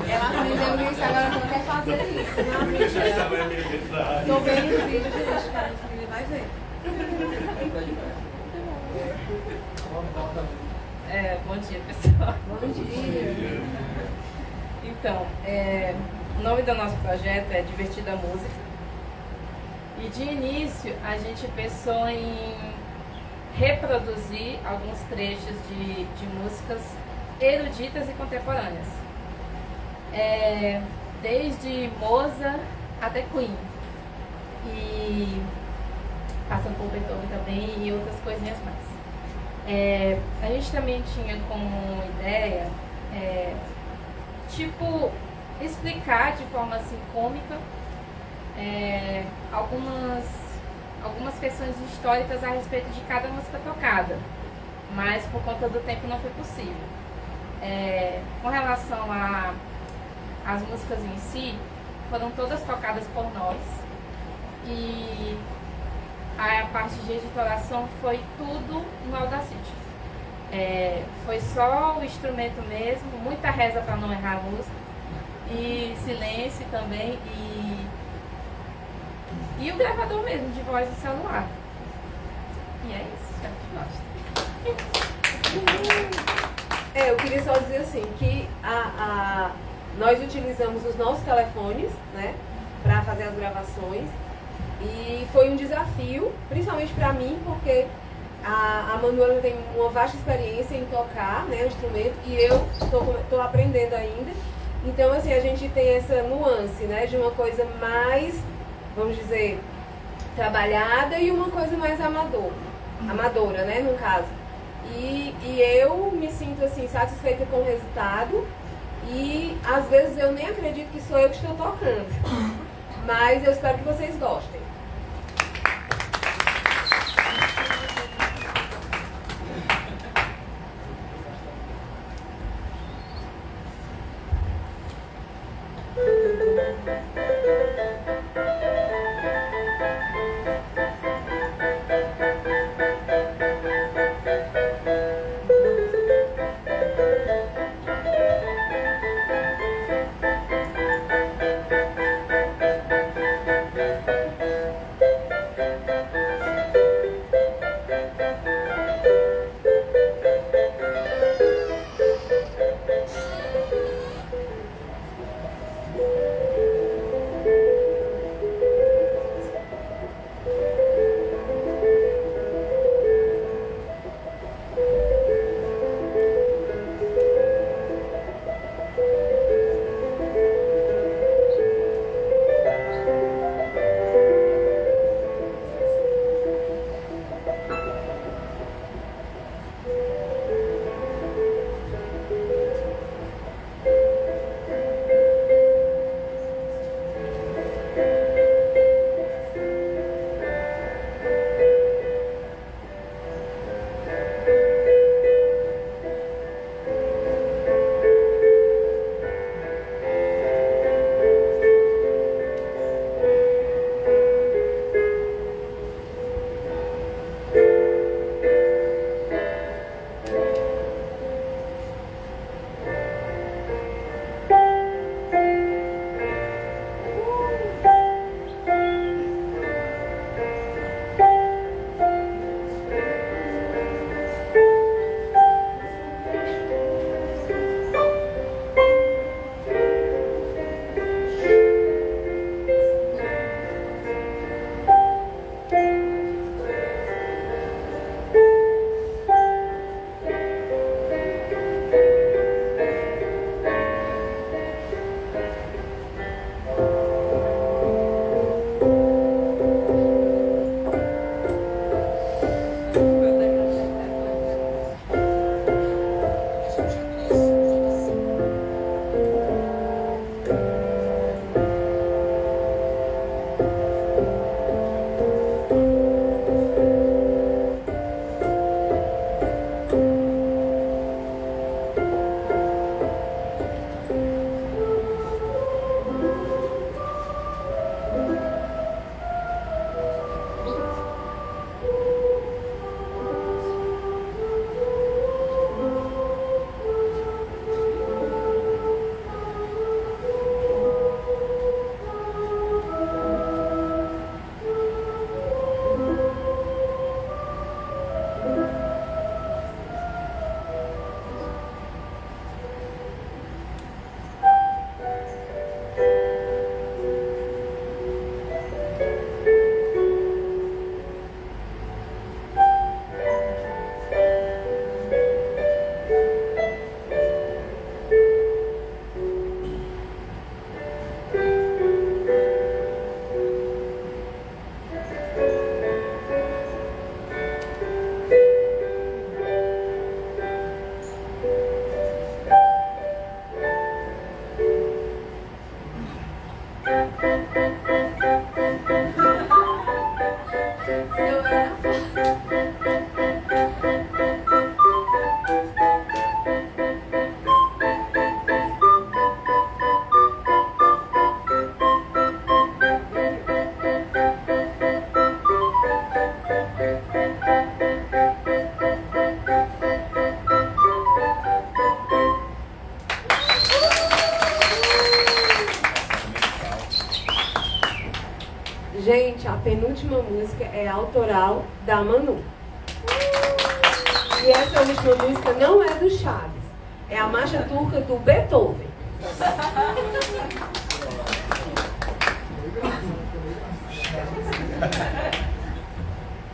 Ela aprendeu isso, agora não quer fazer isso. Estou vendo o vídeo disso, cara. Ele vai ver. Bom dia, pessoal. Bom dia. Então, o nome do nosso projeto é Divertida Música. E de início a gente pensou em reproduzir alguns trechos de músicas eruditas e contemporâneas. Desde Mozart até Queen. E passando por Beethoven também e outras coisinhas mais. A gente também tinha como ideia, explicar de forma assim cômica algumas questões históricas a respeito de cada música tocada, mas por conta do tempo não foi possível. Com relação às músicas em si, foram todas tocadas por nós e a parte de editoração foi tudo no Audacity. Foi só o instrumento mesmo, muita reza para não errar a música, e silêncio também, e o gravador mesmo, de voz do celular. E é isso, espero que gostem. Eu queria só dizer assim, que nós utilizamos os nossos telefones, né, para fazer as gravações. E foi um desafio, principalmente para mim, porque a Manuela tem uma vasta experiência em tocar, né, o instrumento, e eu estou aprendendo ainda. Então, assim, a gente tem essa nuance, né, de uma coisa mais, vamos dizer, trabalhada e uma coisa mais amadora, né, no caso. E eu me sinto, assim, satisfeita com o resultado e, às vezes, eu nem acredito que sou eu que estou tocando. Mas eu espero que vocês gostem. penúltima música é autoral da Manu. E essa última música não é do Chaves, é a marcha turca do Beethoven.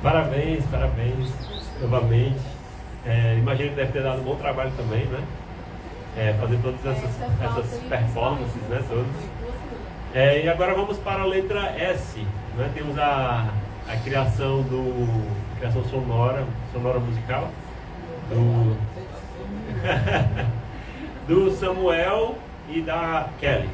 Parabéns novamente. Imagino que deve ter dado um bom trabalho também, né? Fazer todas essas performances, né? Todas. E agora vamos para a letra S, né? Temos a criação sonora musical do Samuel e da Kelly.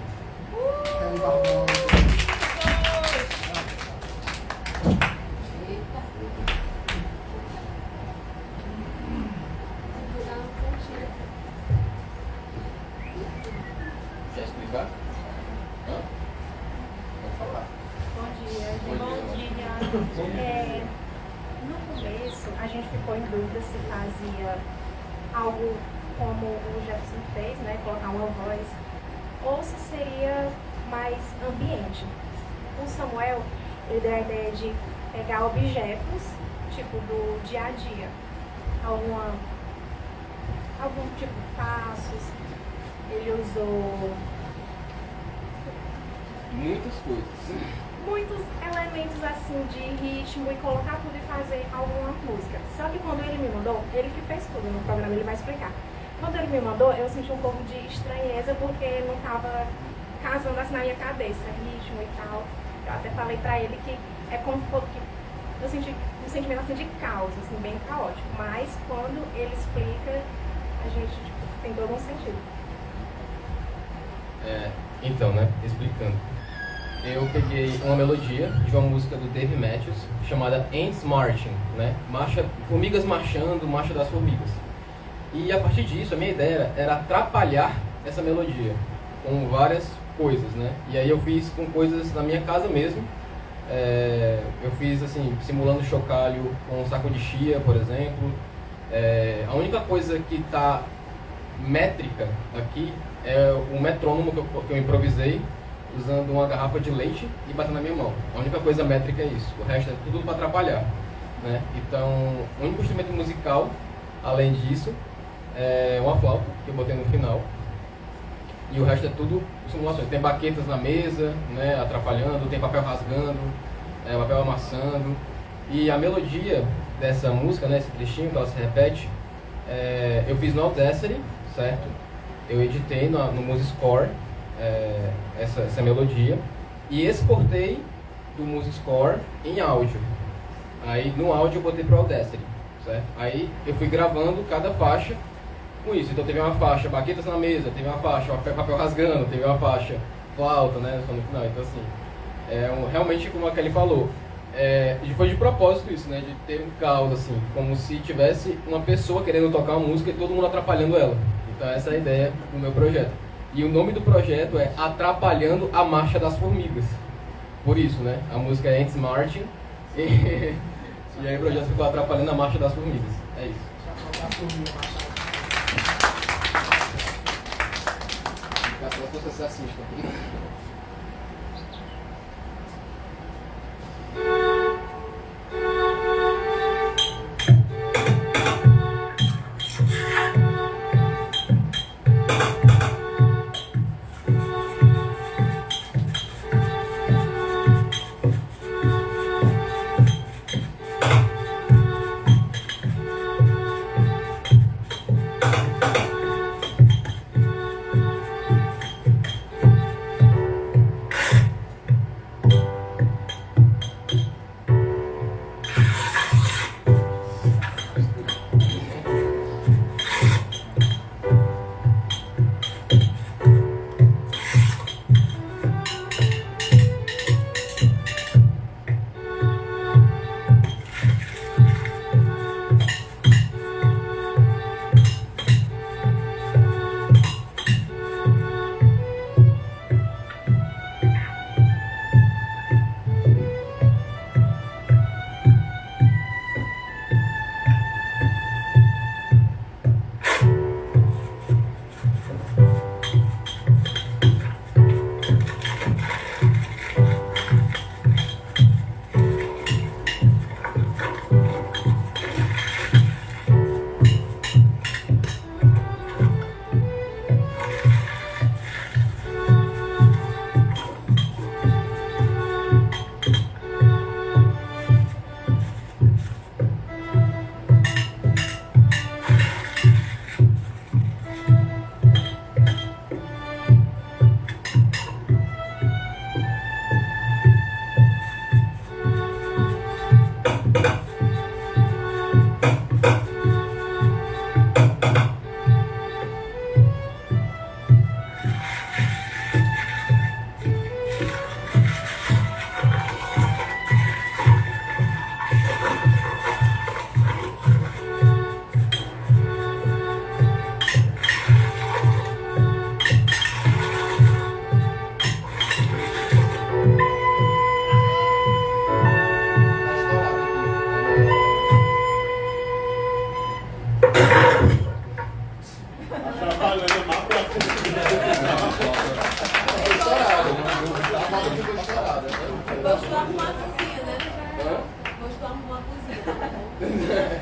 Quer explicar? Vou falar. Bom dia. No começo, a gente ficou em dúvida se fazia algo como o Jefferson fez, né? Colocar uma voz, ou se seria mais ambiente. O Samuel, ele deu a ideia de pegar objetos, tipo do dia a dia, algum tipo de passos. Ele usou muitas coisas. Muitos elementos assim de ritmo e colocar tudo e fazer alguma música. Só que quando ele me mandou, ele que fez tudo no programa, ele vai explicar. Quando ele me mandou, eu senti um pouco de estranheza porque não estava casando assim na minha cabeça, ritmo e tal. Eu até falei pra ele que é como que eu senti um sentimento assim de caos, assim, bem caótico. Mas quando ele explica, a gente tem todo um sentido. Então, né, explicando. Eu peguei uma melodia de uma música do Dave Matthews chamada Ants Marching, né? Formigas marchando, marcha das formigas. E a partir disso, a minha ideia era atrapalhar essa melodia com várias coisas, né? E aí eu fiz com coisas na minha casa mesmo. Eu fiz assim, simulando chocalho com um saco de chia, por exemplo. A única coisa que está métrica aqui é o metrônomo que eu improvisei usando uma garrafa de leite e batendo na minha mão. A única coisa métrica é isso, o resto é tudo para atrapalhar, né? Então, o único instrumento musical, além disso, é uma flauta que eu botei no final, e o resto é tudo simulações. Tem baquetas na mesa, né, atrapalhando, tem papel rasgando, papel amassando, e a melodia dessa música, né, esse trechinho que ela se repete, eu fiz no Audacity, certo? Eu editei no MuseScore essa melodia e exportei do MuseScore em áudio. Aí no áudio eu botei pro Audacity, certo? Aí eu fui gravando cada faixa com isso. Então teve uma faixa baquetas na mesa, teve uma faixa papel rasgando, teve uma faixa flauta, né, só no final. Então assim, realmente como a Kelly falou, foi de propósito isso, né, de ter um caos assim, como se tivesse uma pessoa querendo tocar uma música e todo mundo atrapalhando ela. Então essa é a ideia do meu projeto. E o nome do projeto é Atrapalhando a Marcha das Formigas. Por isso, né? A música é Ants Marching e aí o projeto ficou Atrapalhando a Marcha das Formigas. É isso. Você assista.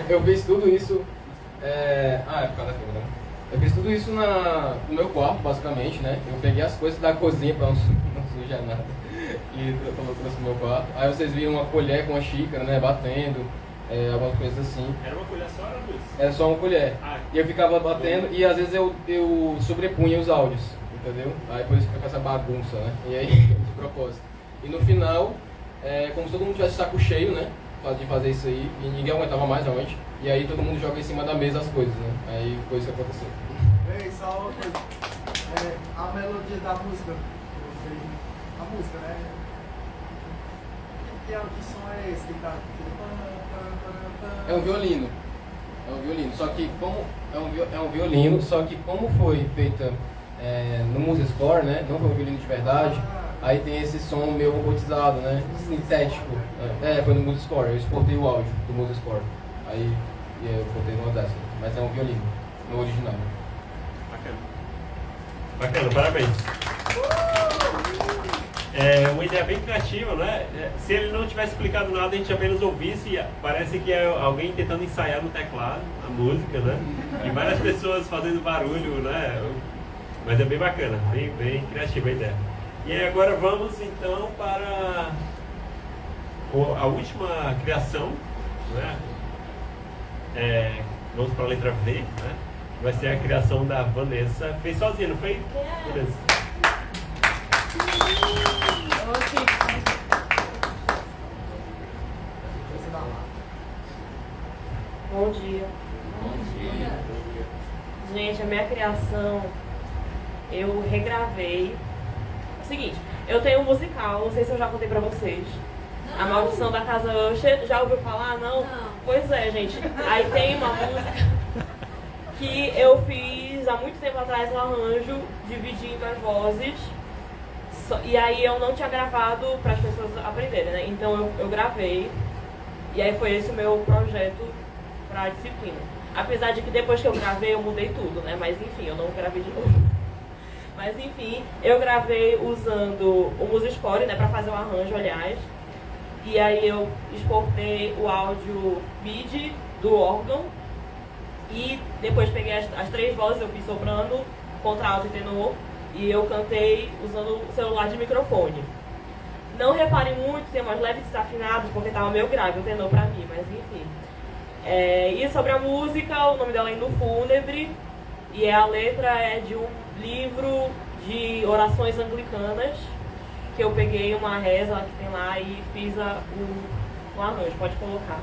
Eu fiz tudo isso. Por causa da câmera, né? Eu fiz tudo isso no meu quarto, basicamente, né? Eu peguei as coisas da cozinha pra não sujar nada e trouxe pro meu quarto. Aí vocês viram uma colher com uma xícara, né? Batendo, algumas coisas assim. Era uma colher só, era duas? Era só uma colher. E eu ficava batendo e às vezes eu sobrepunha os áudios, entendeu? Aí por isso fica com essa bagunça, né? E aí, de propósito. E no final, como se todo mundo tivesse saco cheio, né? De fazer isso aí, e ninguém aguentava mais realmente. E aí todo mundo joga em cima da mesa as coisas, né? Aí foi isso que aconteceu. Ei, só uma coisa. A melodia da música. A música, né? Que som é esse que tá? É um violino. É um violino. Só que como é um violino, só que como foi feita no Music Score, né? Não foi um violino de verdade. Aí tem esse som meio robotizado, né? Sintético. Foi no Music Score. Eu exportei o áudio do Music Score. Aí eu botei no Audacity. Mas é um violino, no original. Bacana, parabéns. Uma ideia bem criativa, né? Se ele não tivesse explicado nada, a gente apenas ouvisse, parece que é alguém tentando ensaiar no teclado a música, né? E várias pessoas fazendo barulho, né? Mas é bem bacana, bem criativa a ideia. E aí agora vamos então para a última criação, né? Vamos para a letra V, né? Vai ser a criação da Vanessa. Fez sozinha, não foi? Vanessa. Bom dia. Gente, a minha criação, eu regravei. É o seguinte, eu tenho um musical, não sei se eu já contei pra vocês. A Maldição da Casa Usher, já ouviu falar? Não? Pois é, gente. Aí tem uma música que eu fiz há muito tempo atrás, um arranjo, dividindo as vozes. E aí eu não tinha gravado para as pessoas aprenderem, né? Então eu gravei. E aí foi esse o meu projeto para a disciplina. Apesar de que depois que eu gravei eu mudei tudo, né? Mas enfim, eu não gravei de novo. Mas enfim, eu gravei usando o Music Score, né? Para fazer o arranjo, aliás. E aí eu exportei o áudio MIDI do órgão. E depois peguei as três vozes, eu fiz soprano, contralto e tenor. E eu cantei usando o celular de microfone. Não reparem muito, tem umas leves desafinadas, porque estava meio grave o tenor pra mim, mas enfim. E sobre a música, o nome dela é Hino Fúnebre. E a letra é de um livro de orações anglicanas, que eu peguei uma reza que tem lá e fiz um arranjo. Pode colocar.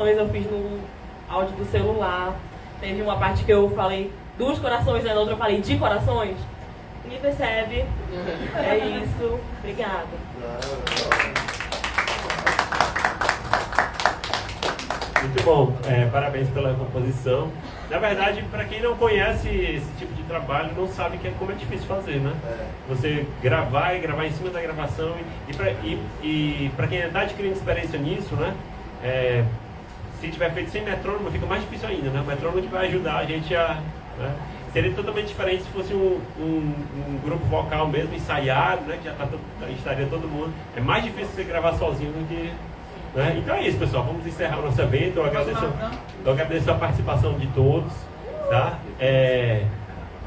Eu fiz no áudio do celular. Teve uma parte que eu falei dos corações, né? Na outra eu falei de corações. Ninguém percebe. É isso. Obrigada. Muito bom, parabéns pela composição. Na verdade, para quem não conhece esse tipo de trabalho, não sabe como é difícil fazer, né? Você gravar e gravar em cima da gravação. E para quem está adquirindo experiência nisso, né? Se tiver feito sem metrônomo, fica mais difícil ainda, né? O metrônomo que vai ajudar a gente a... Né? Seria totalmente diferente se fosse um grupo vocal mesmo, ensaiado, né? Que já estaria todo mundo. É mais difícil você gravar sozinho do que... Né? Então é isso, pessoal. Vamos encerrar o nosso evento. Eu agradeço a participação de todos. Tá?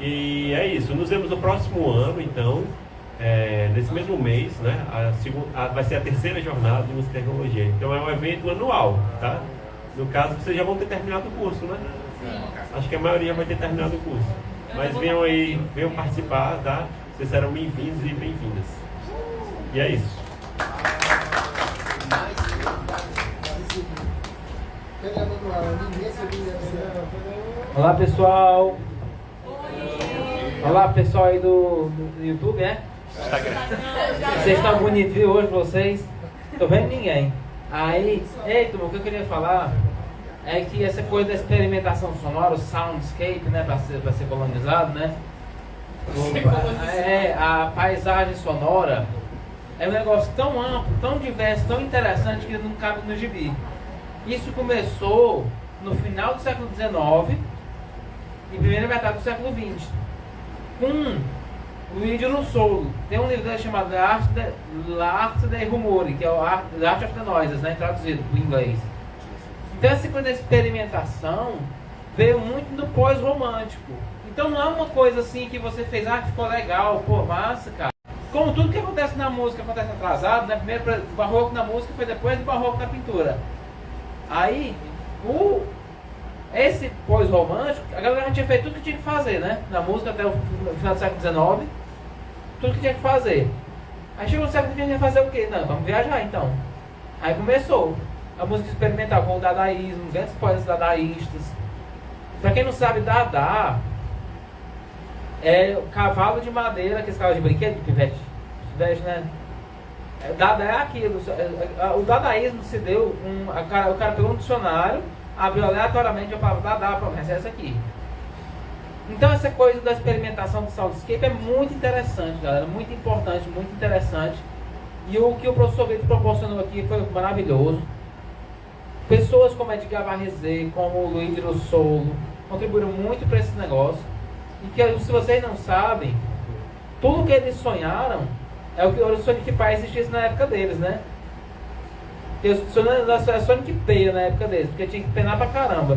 E é isso. Nos vemos no próximo ano, então. Nesse mesmo mês, né? Vai ser a terceira jornada de música e tecnologia. Então é um evento anual. Tá? No caso, vocês já vão ter terminado o curso, né? Acho que a maioria vai ter terminado o curso. Mas venham aí, venham participar, tá? Vocês serão bem-vindos e bem-vindas. E é isso. Olá, pessoal. Olá, pessoal aí do YouTube, né? Vocês estão bonitos, viu, hoje, vocês? Tô vendo ninguém. Aí, eita, o que eu queria falar é que essa coisa da experimentação sonora, o soundscape, né, para ser colonizado, né? A paisagem sonora é um negócio tão amplo, tão diverso, tão interessante que não cabe no gibi. Isso começou no final do século XIX e primeira metade do século XX com Luigi Russolo. Tem um livro dele chamado L'Arte dei Rumori, que é o The Art of the Noises, né, traduzido para o inglês. Então essa coisa da experimentação veio muito no pós-romântico. Então não é uma coisa assim que você fez, ficou legal, pô, massa, cara. Como tudo que acontece na música acontece atrasado, né? Primeiro o barroco na música foi depois do barroco na pintura. Aí, esse pós-romântico, a galera já tinha feito tudo que tinha que fazer, né? Na música até o final do século XIX, tudo que tinha que fazer. Aí chegou no século XX, ia fazer o quê? Não, vamos viajar então. Aí começou a música experimental com o dadaísmo, grandes poetas dadaístas. Pra quem não sabe, Dada é o cavalo de madeira, aqueles cavalos de brinquedo, de pivete, né? Dada é aquilo. O dadaísmo se deu, o cara pegou um dicionário, abriu aleatoriamente a palavra Dada, mas é essa aqui. Então essa coisa da experimentação do soundscape é muito interessante, galera, muito importante, muito interessante. E o que o professor Vitor proporcionou aqui foi maravilhoso. Pessoas como Edgar Varese, como o Luigi Russolo, contribuíram muito para esse negócio. E que, se vocês não sabem, tudo que eles sonharam é o que o Sonic Pi existisse na época deles, né? Porque o Sonic P na época deles, porque tinha que penar pra caramba.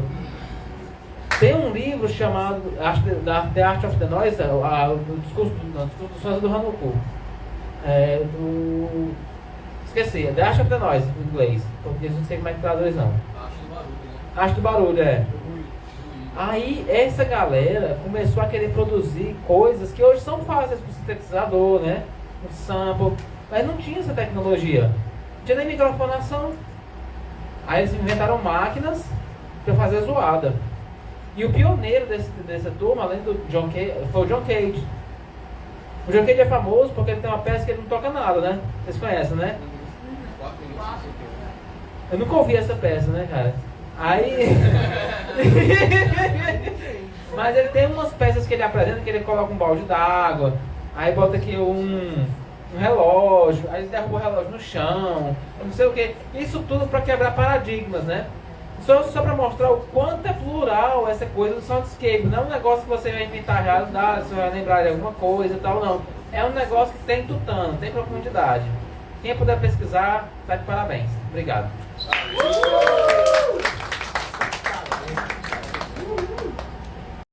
Tem um livro chamado The Art of the Noise, o discurso dos sonhos do Hanukkah. Esqueci, The Art of the Noise, em inglês. Em português não sei como é que traduz não. Arte do barulho, é. Aí essa galera começou a querer produzir coisas que hoje são fáceis para o sintetizador, né? O sample, mas não tinha essa tecnologia. Não tinha nem microfonação. Aí eles inventaram máquinas para fazer zoada. E o pioneiro dessa turma, além do John Cage, foi o John Cage. O John Cage é famoso porque ele tem uma peça que ele não toca nada, né? Vocês conhecem, né? Eu nunca ouvi essa peça, né, cara? Aí... Mas ele tem umas peças que ele apresenta que ele coloca um balde d'água, aí bota aqui um relógio, aí ele derruba o relógio no chão, não sei o que. Isso tudo para quebrar paradigmas, né? Só para mostrar o quanto é plural essa coisa do soundscape. Não é um negócio que você vai inventar a realidade, você vai lembrar de alguma coisa e tal, não. É um negócio que tem tutano, tem profundidade. Quem puder pesquisar, tá de parabéns. Obrigado.